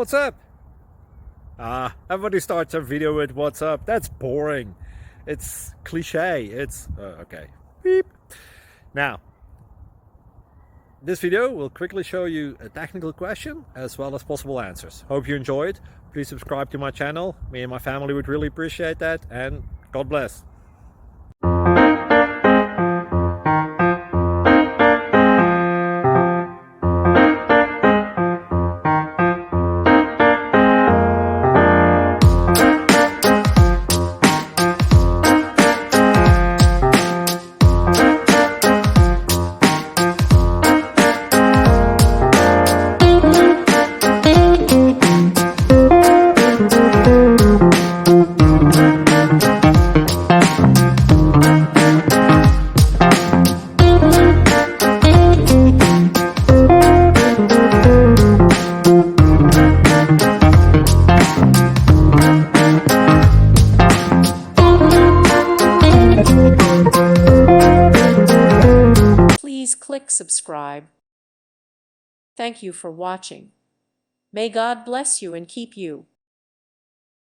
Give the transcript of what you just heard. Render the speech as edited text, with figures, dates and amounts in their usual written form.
What's up? Everybody starts a video with what's up. That's boring. It's cliche. It's okay. Beep. Now, this video will quickly show you a technical question as well as possible answers. Hope you enjoyed. Please subscribe to my channel. Me and my family would really appreciate that, and God bless. Please click subscribe. Thank you for watching. May God bless you and keep you.